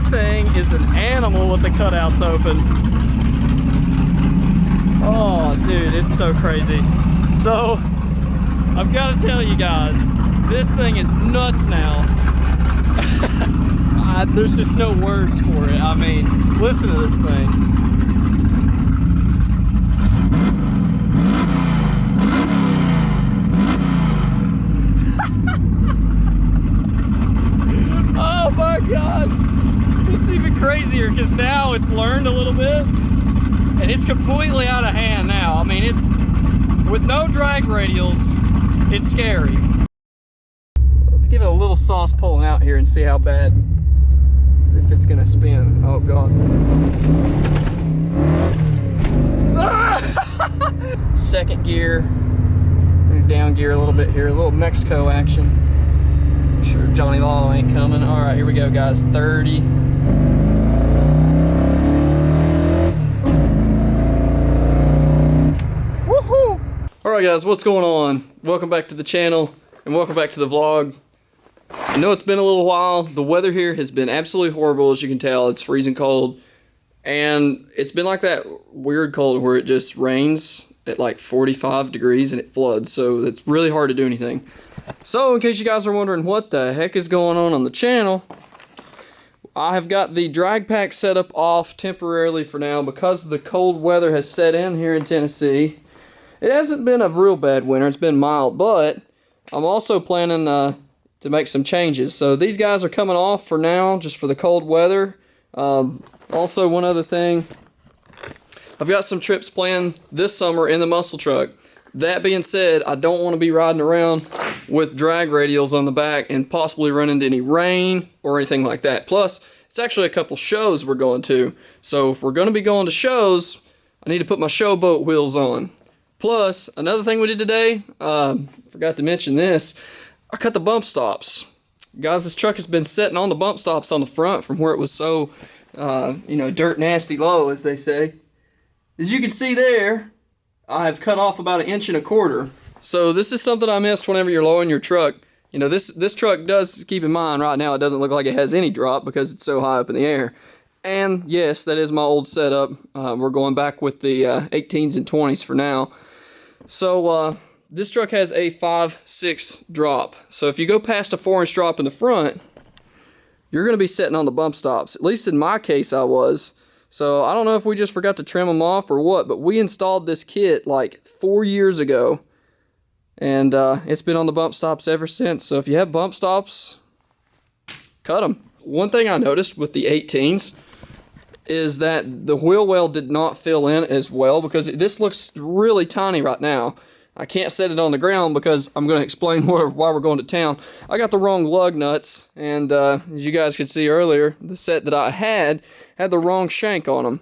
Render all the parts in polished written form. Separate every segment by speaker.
Speaker 1: this thing is an animal with the cutouts open. Oh, dude, it's so crazy. So, I've got to tell you guys, this thing is nuts now. There's just no words for it. I mean, listen to this thing. Oh my gosh. It's even crazier because now it's learned a little bit and it's completely out of hand now. I mean, with no drag radials, it's scary. Let's give it a little sauce pulling out here and see how bad, if it's gonna spin. Oh God. Second gear, down gear a little bit here, a little Mexico action. Make sure Johnny Law ain't coming. All right, here we go, guys. 30. Woohoo! All right, guys, what's going on? Welcome back to the channel and welcome back to the vlog. I know it's been a little while. The weather here has been absolutely horrible, as you can tell. It's freezing cold, and it's been like that weird cold where it just rains at like 45 degrees and it floods, so it's really hard to do anything. So, in case you guys are wondering what the heck is going on the channel, I have got the drag pack setup off temporarily for now because the cold weather has set in here in Tennessee. It hasn't been a real bad winter, it's been mild, but I'm also planning to make some changes. So these guys are coming off for now, just for the cold weather. Also, one other thing, I've got some trips planned this summer in the muscle truck. That being said, I don't want to be riding around with drag radials on the back and possibly run into any rain or anything like that. Plus, it's actually a couple shows we're going to. So if we're going to be going to shows, I need to put my showboat wheels on. Plus, another thing we did today, forgot to mention this, I cut the bump stops. Guys, this truck has been sitting on the bump stops on the front from where it was so, you know, dirt nasty low, as they say. As you can see there, I've cut off about 1.25 inches. So this is something I missed whenever you're lowering your truck. You know, this truck does, keep in mind, right now it doesn't look like it has any drop because it's so high up in the air. And yes, that is my old setup. We're going back with the 18s and 20s for now. So this truck has a 5/6 drop. So if you go past a 4-inch drop in the front, you're going to be sitting on the bump stops. At least in my case I was. So I don't know if we just forgot to trim them off or what, but we installed this kit like 4 years ago. And it's been on the bump stops ever since. So if you have bump stops, cut them. One thing I noticed with the 18s is that the wheel well did not fill in as well because this looks really tiny right now. I can't set it on the ground because I'm going to explain why we're going to town. I got the wrong lug nuts, and as you guys could see earlier, the set that I had the wrong shank on them.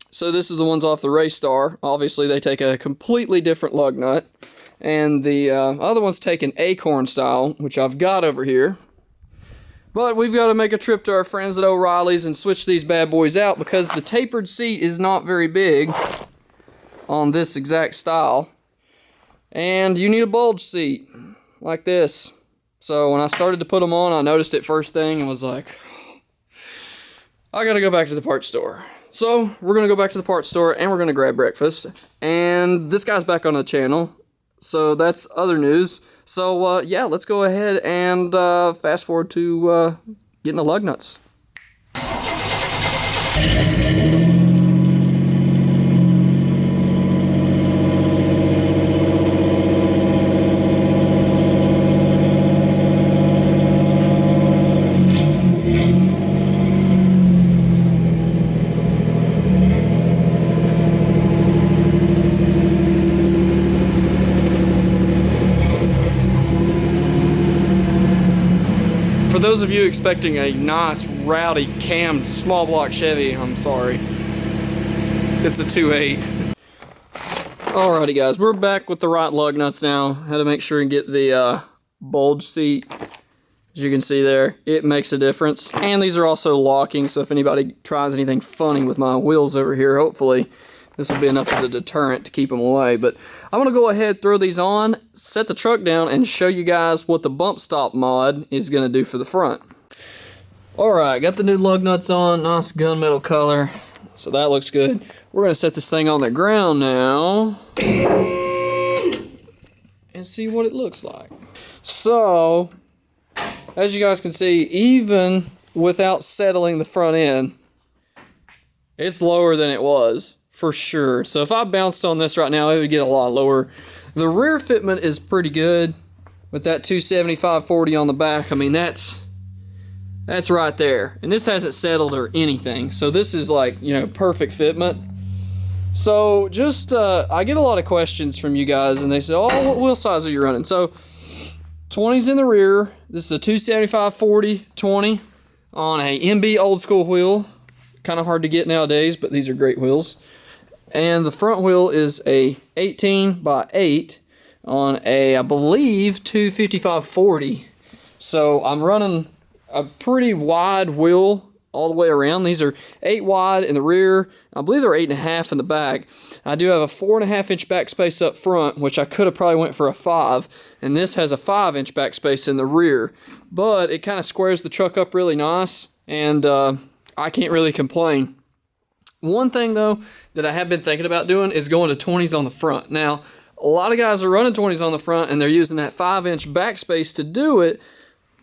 Speaker 1: So this is the ones off the Race Star. Obviously they take a completely different lug nut, and the other ones take an Acorn style, which I've got over here. But we've got to make a trip to our friends at O'Reilly's and switch these bad boys out because the tapered seat is not very big on this exact style. And you need a bulge seat like this. So when I started to put them on, I noticed it first thing and was like, I gotta go back to the parts store. So we're gonna go back to the parts store and we're gonna grab breakfast. And this guy's back on the channel, so that's other news. So yeah, let's go ahead and fast forward to getting the lug nuts. For those of you expecting a nice, rowdy, cammed, small block Chevy, I'm sorry. It's a 2.8. Alrighty guys, we're back with the right lug nuts now. Had to make sure and get the bulge seat. As you can see there, it makes a difference. And these are also locking, so if anybody tries anything funny with my wheels over here, hopefully this will be enough of a deterrent to keep them away. But I'm gonna go ahead, throw these on, set the truck down, and show you guys what the bump stop mod is gonna do for the front. Alright, got the new lug nuts on, nice gunmetal color, so that looks good. We're going to set this thing on the ground now and see what it looks like. So, as you guys can see, even without settling the front end, it's lower than it was, for sure. So if I bounced on this right now, it would get a lot lower. The rear fitment is pretty good with that 275/40 on the back. I mean, that's right there. And this hasn't settled or anything. So this is like, you know, perfect fitment. So just, I get a lot of questions from you guys and they say, oh, what wheel size are you running? So 20's in the rear. This is a 275/40 20 on a MB old school wheel. Kind of hard to get nowadays, but these are great wheels. And the front wheel is a 18/8 on a, I believe, 255/40. So I'm running a pretty wide wheel all the way around. These are 8 wide in the rear. I believe they're 8.5 in the back. I do have a 4.5-inch backspace up front, which I could have probably went for a 5. And this has a 5-inch backspace in the rear. But it kind of squares the truck up really nice, and I can't really complain. One thing though that I have been thinking about doing is going to 20s on the front. Now, a lot of guys are running 20s on the front and they're using that 5-inch backspace to do it,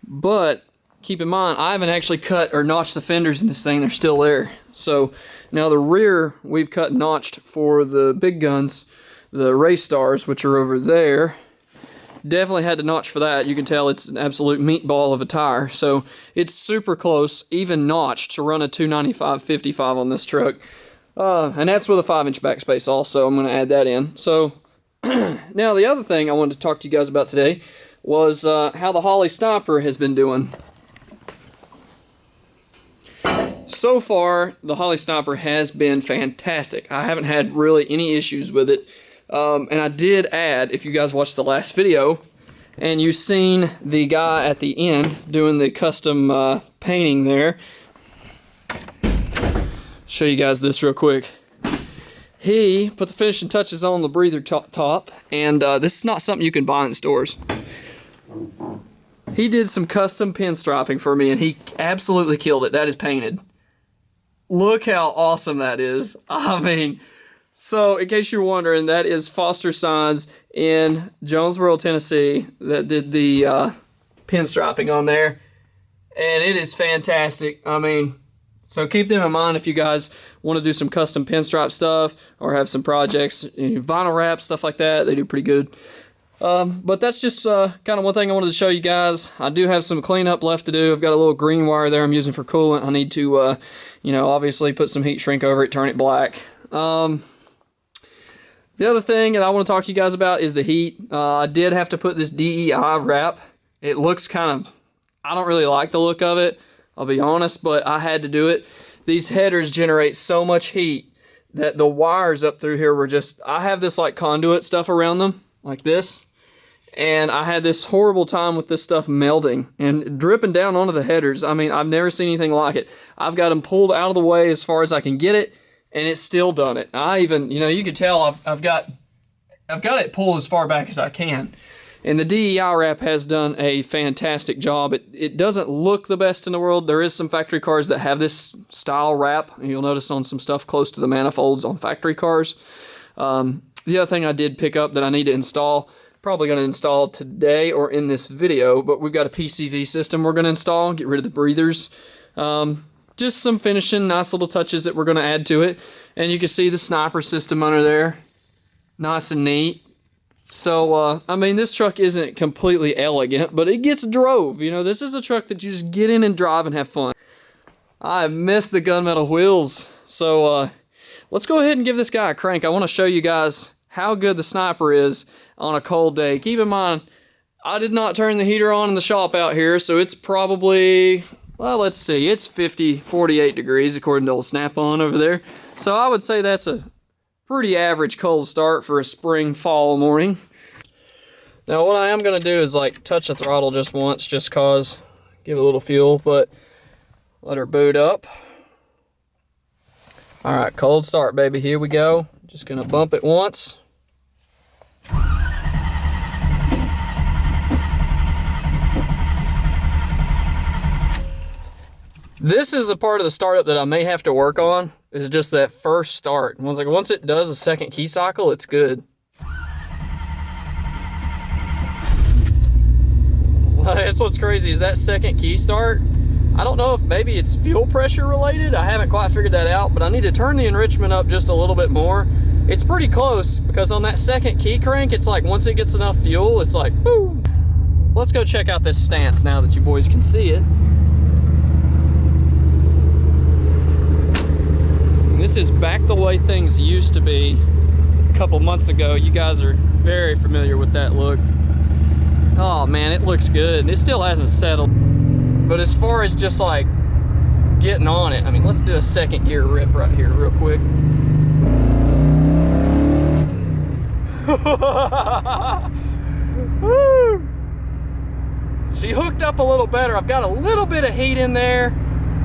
Speaker 1: but keep in mind, I haven't actually cut or notched the fenders in this thing. They're still there. So now the rear, we've cut and notched for the big guns, the race stars, which are over there. Definitely had to notch for that. You can tell it's an absolute meatball of a tire. So it's super close, even notched, to run a 295/55 on this truck. And that's with a 5-inch backspace also. I'm going to add that in. So now the other thing I wanted to talk to you guys about today was how the Holley Sniper has been doing. So far, the Holley Sniper has been fantastic. I haven't had really any issues with it. And I did add, if you guys watched the last video, and you've seen the guy at the end doing the custom painting there. Show you guys this real quick. He put the finishing touches on the breather top, and this is not something you can buy in stores. He did some custom pinstriping for me, and he absolutely killed it. That is painted. Look how awesome that is. I mean, so in case you're wondering, that is Foster Signs in Jonesboro, Tennessee, that did the pinstriping on there. And it is fantastic. I mean, so keep them in mind if you guys want to do some custom pinstripe stuff or have some projects, vinyl wrap, stuff like that. They do pretty good. But that's just kind of one thing I wanted to show you guys. I do have some cleanup left to do. I've got a little green wire there I'm using for coolant. I need to, obviously put some heat shrink over it, turn it black. The other thing that I want to talk to you guys about is the heat. I did have to put this DEI wrap. It looks kind of, I don't really like the look of it, I'll be honest, but I had to do it. These headers generate so much heat that the wires up through here were just, I have this like conduit stuff around them, like this. And I had this horrible time with this stuff melting and dripping down onto the headers. I mean, I've never seen anything like it. I've got them pulled out of the way as far as I can get it, and it's still done it. I even, you can tell I've got it pulled as far back as I can. And the DEI wrap has done a fantastic job. It doesn't look the best in the world. There is some factory cars that have this style wrap. You'll notice on some stuff close to the manifolds on factory cars. The other thing I did pick up that I need to install, probably going to install today or in this video, but we've got a PCV system we're going to install, get rid of the breathers. Just some finishing, nice little touches that we're going to add to it. And you can see the sniper system under there. Nice and neat. So, I mean, this truck isn't completely elegant, but it gets drove. This is a truck that you just get in and drive and have fun. I miss the gunmetal wheels. So, let's go ahead and give this guy a crank. I want to show you guys how good the Sniper is on a cold day. Keep in mind, I did not turn the heater on in the shop out here, so it's probably, well, let's see, it's 48 degrees according to old Snap-on over there. So I would say that's a pretty average cold start for a spring, fall morning. Now what I am going to do is like touch the throttle just once, just cause, give it a little fuel, but let her boot up. Alright, cold start, baby, here we go. Just going to bump it once. This is the part of the startup that I may have to work on, is just that first start. Once it does a second key cycle, it's good. That's what's crazy, is that second key start. I don't know if maybe it's fuel pressure related. I haven't quite figured that out, but I need to turn the enrichment up just a little bit more. It's pretty close, because on that second key crank, it's like once it gets enough fuel, it's like, boom. Let's go check out this stance now that you boys can see it. And this is back the way things used to be a couple months ago. You guys are very familiar with that look. Oh man, it looks good. It still hasn't settled. But as far as just like getting on it, I mean, let's do a second gear rip right here real quick. She hooked up a little better. I've got a little bit of heat in there,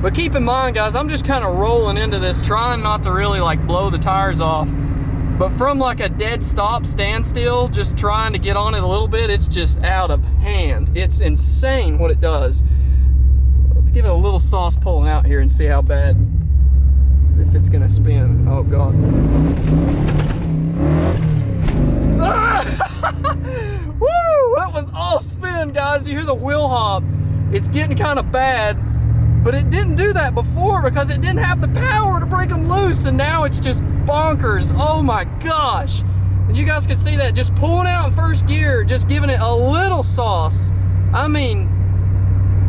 Speaker 1: but keep in mind, guys, I'm just kind of rolling into this, trying not to really like blow the tires off. But from like a dead stop standstill, just trying to get on it a little bit, it's just out of hand. It's insane what it does. Let's give it a little sauce pulling out here and see how bad, if it's gonna spin. Oh God. Woo! That was all spin, guys. You hear the wheel hop. It's getting kind of bad, but it didn't do that before because it didn't have the power to break them loose, and now it's just bonkers. Oh my gosh. And you guys can see that just pulling out in first gear, just giving it a little sauce. I mean,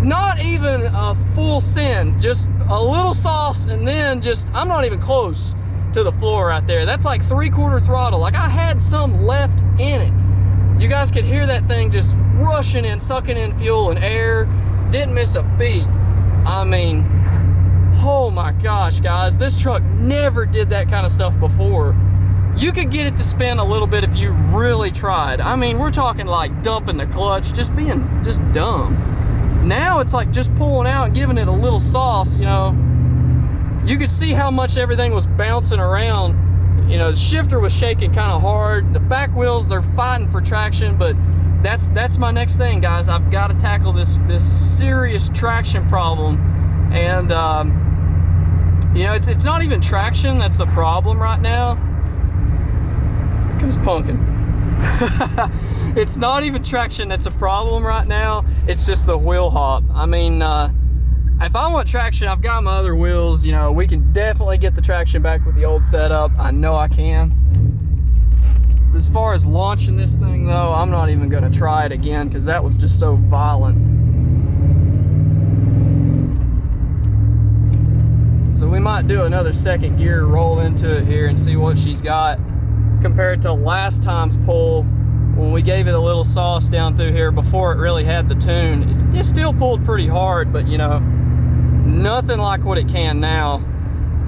Speaker 1: not even a full send, just a little sauce, and then just, I'm not even close to the floor right there. That's like 3/4 throttle. Like I had some left in it. You guys could hear that thing just rushing in, sucking in fuel and air. Didn't miss a beat. I mean, oh my gosh, guys, this truck never did that kind of stuff before. You could get it to spin a little bit if you really tried. I mean, we're talking like dumping the clutch, just being just dumb. Now it's like just pulling out and giving it a little sauce, you know. You could see how much everything was bouncing around. You know, the shifter was shaking kind of hard. The back wheels, they're fighting for traction, but that's my next thing, guys. I've got to tackle this serious traction problem. And you know, it's not even traction that's the problem right now. Here comes Pumpkin. It's not even traction that's a problem right now. It's just the wheel hop. I mean, if I want traction, I've got my other wheels. You know, we can definitely get the traction back with the old setup. I know I can. As far as launching this thing though, I'm not even gonna try it again because that was just so violent. So we might do another second gear roll into it here and see what she's got compared to last time's pull when we gave it a little sauce down through here before it really had the tune. It still pulled pretty hard, but you know, nothing like what it can now.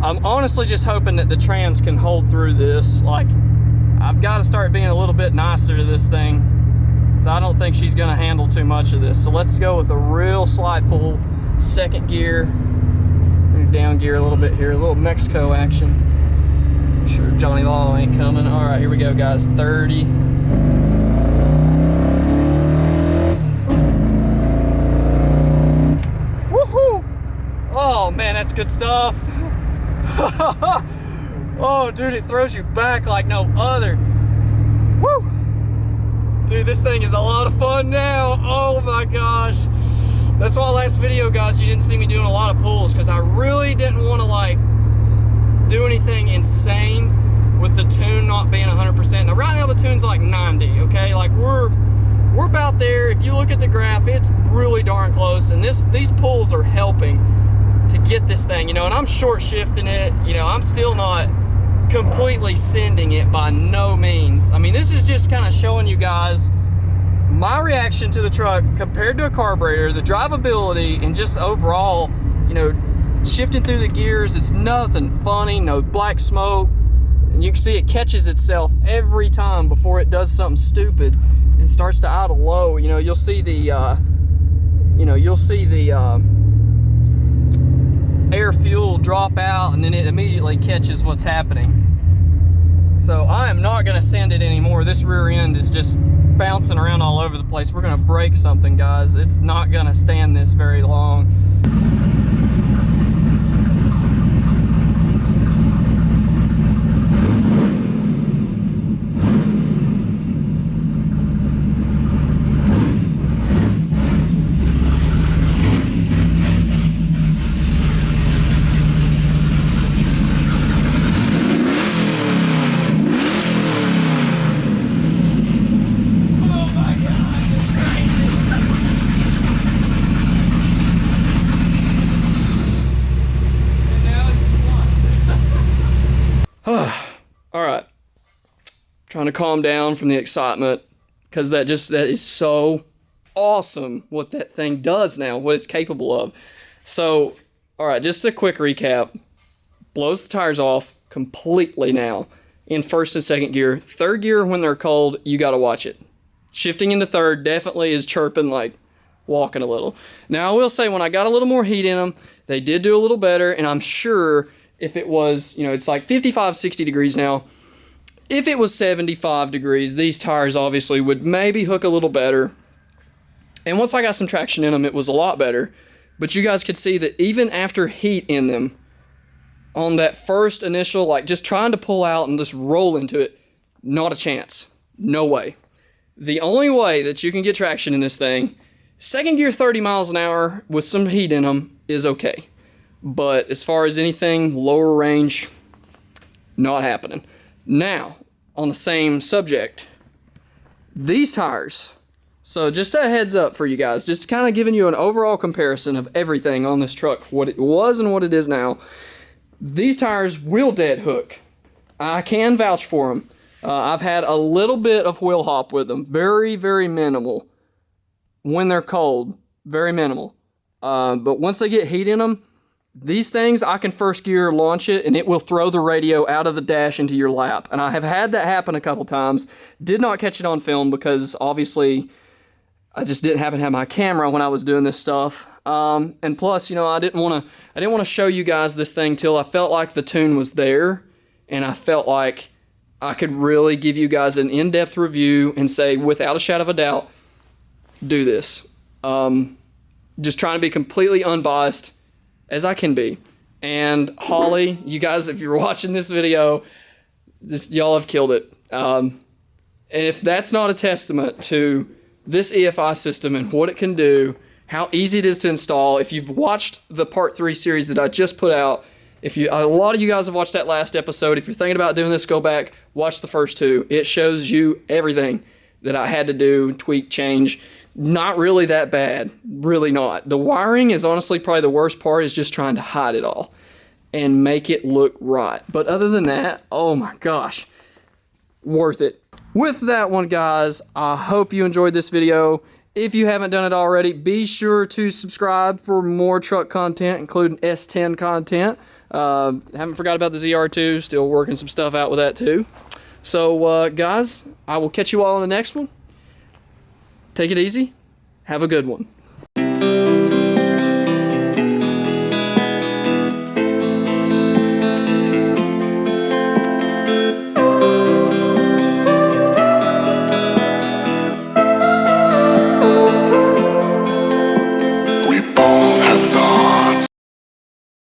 Speaker 1: I'm honestly just hoping that the trans can hold through this. Like, I've got to start being a little bit nicer to this thing, so I don't think she's going to handle too much of this. So let's go with a real slight pull, second gear, down gear a little bit here, a little Mexico action. Make sure Johnny Law ain't coming. All right, here we go, guys. 30. Woohoo! Oh man, that's good stuff. Oh, dude, it throws you back like no other. Woo! Dude, this thing is a lot of fun now. Oh my gosh. That's why last video, guys, you didn't see me doing a lot of pulls because I really didn't want to like do anything insane with the tune not being 100%. Now, right now the tune's like 90, okay? Like we're about there. If you look at the graph, it's really darn close, and these pulls are helping to get this thing, you know, and I'm short shifting it, you know, I'm still not completely sending it by no means. I mean, this is just kind of showing you guys my reaction to the truck compared to a carburetor, the drivability, and just overall, you know, shifting through the gears. It's nothing funny, no black smoke, and you can see it catches itself every time before it does something stupid and starts to idle low. You know, you'll see the air fuel drop out, and then it immediately catches what's happening. So I am not going to send it anymore. This rear end is just bouncing around all over the place. We're going to break something, guys. It's not going to stand this very long. trying to calm down from the excitement, because that is so awesome what that thing does now, what it's capable of. So, all right, just a quick recap. Blows the tires off completely now in first and second gear. Third gear, when they're cold, you got to watch it. Shifting into third definitely is chirping like walking a little. Now, I will say, when I got a little more heat in them, they did do a little better, and I'm sure if it was, it's like 55, 60 degrees now. If it was 75 degrees, these tires obviously would maybe hook a little better. And once I got some traction in them, it was a lot better. But you guys could see that even after heat in them, on that first initial, like just trying to pull out and just roll into it, not a chance. No way. The only way that you can get traction in this thing, second gear 30 miles an hour with some heat in them is okay. But as far as anything lower range, not happening. Now, on the same subject, these tires. So just a heads up for you guys, just kind of giving you an overall comparison of everything on this truck, what it was and what it is now. These tires will dead hook. I can vouch for them. I've had a little bit of wheel hop with them. Very, very minimal. When they're cold, very minimal. But once they get heat in them, these things, I can first gear launch it and it will throw the radio out of the dash into your lap. And I have had that happen a couple times. Did not catch it on film because obviously I just didn't happen to have my camera when I was doing this stuff. And plus, I didn't want to show you guys this thing till I felt like the tune was there, and I felt like I could really give you guys an in-depth review and say, without a shadow of a doubt, do this. Just trying to be completely unbiased as I can be. And Holley, you guys, if you're watching this video, y'all have killed it. And if that's not a testament to this EFI system and what it can do, how easy it is to install. If you've watched the part 3 series that I just put out, a lot of you guys have watched that last episode. If you're thinking about doing this, go back, watch the first 2. It shows you everything that I had to do, tweak, change. Not really that bad, really not. The wiring is honestly probably the worst part, is just trying to hide it all and make it look right. But other than that, oh my gosh, worth it. With that one, guys, I hope you enjoyed this video. If you haven't done it already, be sure to subscribe for more truck content, including S10 content. Haven't forgot about the ZR2, still working some stuff out with that too. So, guys, I will catch you all on the next one. Take it easy. Have a good one.